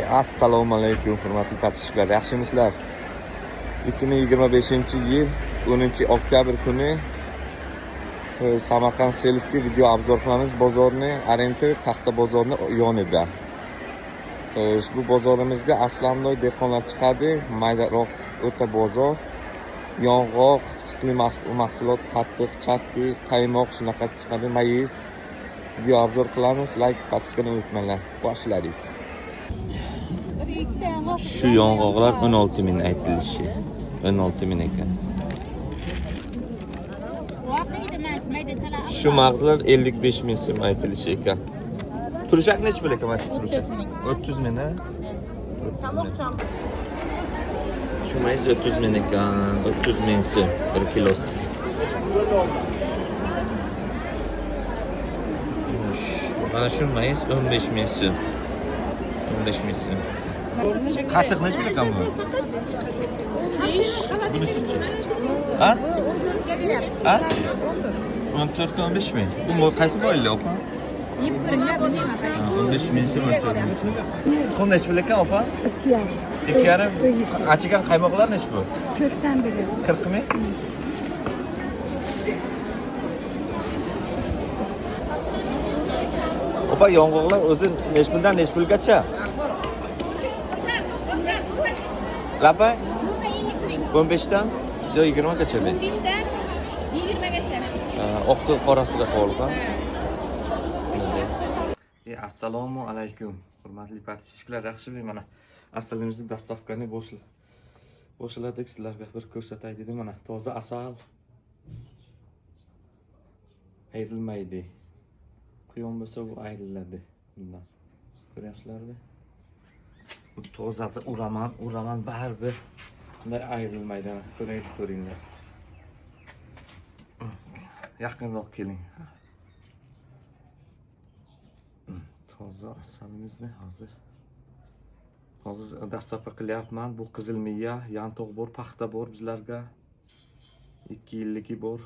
Assalomu alaykum hurmatli podpischilar, yaxshimisizlar? 2025-yil 10-oktyabr kuni Samarqand Seliski video obzor qilamiz. Bozorni Orientir paxta bozorini yonida. Bu bozorimizga Aslamnoy dehqonlar chiqadi. Maydaroq o'ta bozor. Yong'oq, sutli mahsulot, qattiq, chatti, qaymoq shunaqa chiqadi, mayiz. Video obzor qilamiz. Like, podpiskani unutmanglar. Boshladik. Şu yong'oqlar 16 ming aytilishi. 16 ming ekan. Şu mag'zlar 55 ming so'm aytilishi ekan. Turshak necha pul ekan mana turshak? 30 ming ha? Şu mayiz 30 ming ekan. 30 ming so'm 1 kilosi. Mana şu mayiz 15 ming so'm. 15 ming so'm. Qatiq necha pul ekan bu? 15. Bunisichi? Ha? 14-15 ming. Bu qaysi boyli opa? Yeb ko'ringlar, bilmayman qaysi. 15 ming so'm. Qum necha pul ekan opa? 2,5. Achigan qaymoqlar necha pul? 40 dan beri. 40 ming. Opa yong'oqlar o'zi necha puldan necha pulgacha? Lapa? 15 dan yo 20 gacha men. 15 dan 20 gacha. Oqti qorasiga qolgan. Assalomu alaykum. Hurmatli podpischilar, yaxshimi? Mana asalimizni dastavkani boshladik. Sizlarga bir ko'rsatay dedim. Mana toza asal. Ayrilmaydi. Quyon bo'lsa bu ayriladi bundan. Ko'ryapsizlarmi? Bu tozasi uraman baribir bunday ayrilmaydi. Ko'ringlar. Yaqinroq keling. Toza asalimizni hozir dastavka qilyapman. Bu qizil miya, yantoq bor, paxta bor bizlarga. 2 yilligi bor.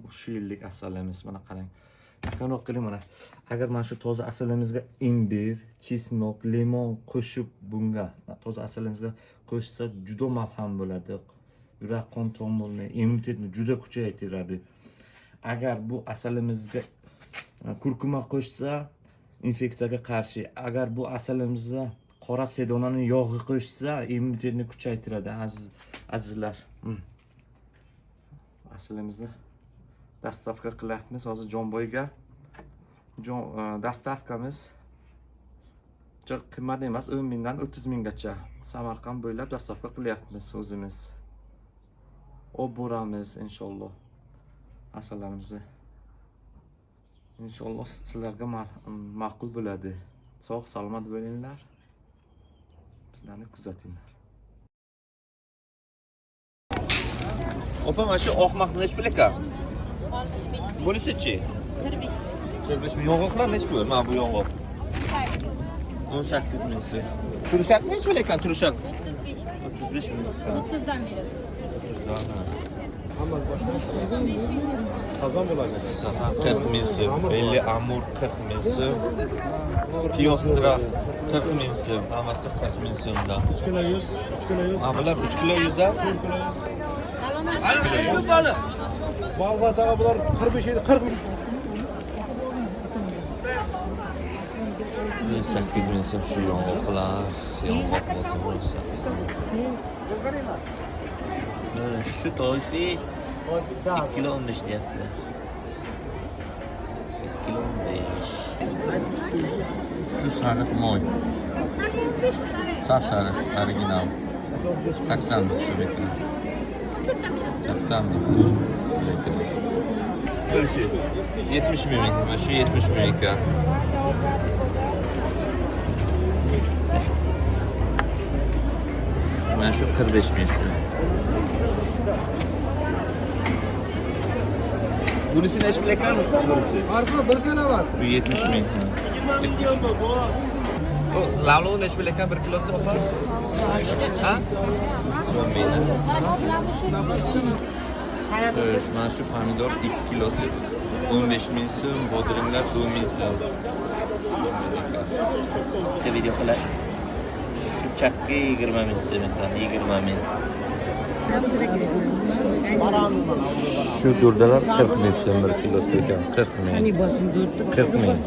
Bu shu yillik asalimiz. Mana qarang. Yaqinroq keling mana. Agar mana shu toza asalimizga imbir, chesnok, limon qo'shib bunga toza asalimizga qo'shsa juda malham bo'ladi. Yurak qon tomirni, immunitetni juda kuchaytiradi. Agar bu asalimizga kurkuma qo'shsa infeksiyaga qarshi, agar bu asalimizga qora sedonaning yog'i qo'shsa immunitetni kuchaytiradi azizlar. Asalimizni dastavka qilyapmiz hozir Jonboyga. Dastavkamiz juda qimmat emas, 10 mingdan 30 minggacha Samarqand bo'ylab dastavka qilyapmiz o'zimiz. Olib boramiz inshaalloh asallarimizni. İnşallah sizlarga ma'qul bo'ladi. Sog' salomat bo'linglar. Bizlarni kuzatinglar. Opa, mana shu oq maqs necha pul ekan? 65. Bunisichi? 45. 45 ming. Yong'oqlar necha pul? Mana bu yong'oq. 18 ming so'm. Turshak necha pul ekan turshak? 35 ming. 30 dan beri. Sazan bularga. Sazan 40 ming so'm. Belli amur 40 ming so'm. Piostra 40 ming so'm. Hammasi 40 ming so'mdan. 3 kilo 100, 3 kilo 100. Mana bular 3 kilo 100 dan. Balg'at ağa bular 45 edi, 40 ming. 8 ming so'm shu yong'oqlar. Yong'oq bo'lsa. Şu toyfi 2 kilo 15 deyapti. 2 kilo 15. Şu sariq moy. Saf sariq original. 80 ming so'm ekan. 80 ming. Şu 70 ming. Mana shu 70 ming ekan. Mana shu 45 ming so'm. Bunisi neç pul ekan? Bunisi. Farqi bir tane var. Bu 70 ming. O lavlo neç pul ekan 1 kilosi opa? Ha? 10 ming. Mana shu pomidor 2 kilosi 15 ming so'm, bodringlar 10 ming so'm. bitta video qiladi. Shunchaki 20 ming so'm ekan, 20 ming. Şu durdalar 40 ming so'm bir kilosi ekan, 40 ming. 40 ming.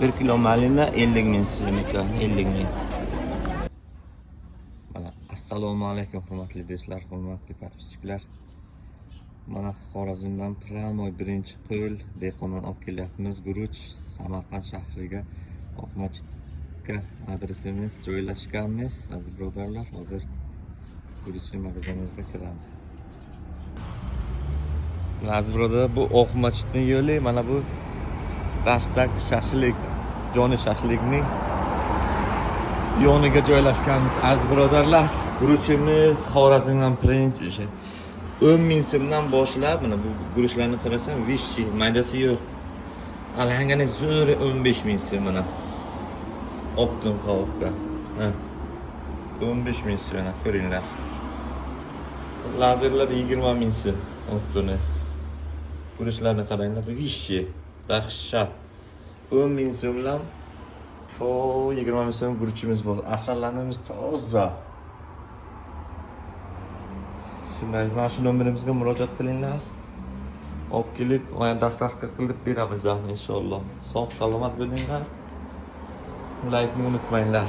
1 kilo malina 50 ming so'm ekan, 50 ming. Mana assalomu alaykum hurmatli do'stlar, hurmatli podpischilar. Mana Xorazmdan Pramoy birinchi qo'l dehqondan olib kelyapmiz. Guruch Samarqand shahriga Oqmachitga adresimiz joylashganmiz. Aziz birodarlar, hozir Guruchning magazinimizga kiramiz. Aziz birodarlar, bu Oqmachitning yo'li, mana bu Dashtaq shashlik, Joni shashlikning yoniga joylashganmiz. Aziz birodarlar, guruchimiz Xorazmdan birinchi 10 ming so'mdan boshlab, mana bu guruchlarni qarasam, vishi, maydasi yo'q. Alhangani zo'r 15 ming so'm mana. Optim qovurqa. 15 ming so'm ko'ringlar. Lazerlar 20 ming so'm optini. Guruchlarni qaranglar, vishi, dahshat. 10 ming so'mdan to 20 ming so'm guruchimiz bor. Asallarimiz toza. Shunday, mana shu nomerimizga murojaat qilinglar. Olib kelib, dasturga qilib beramiz inshaalloh. Sog' salomat bo'linglar. Like ni unutmanglar.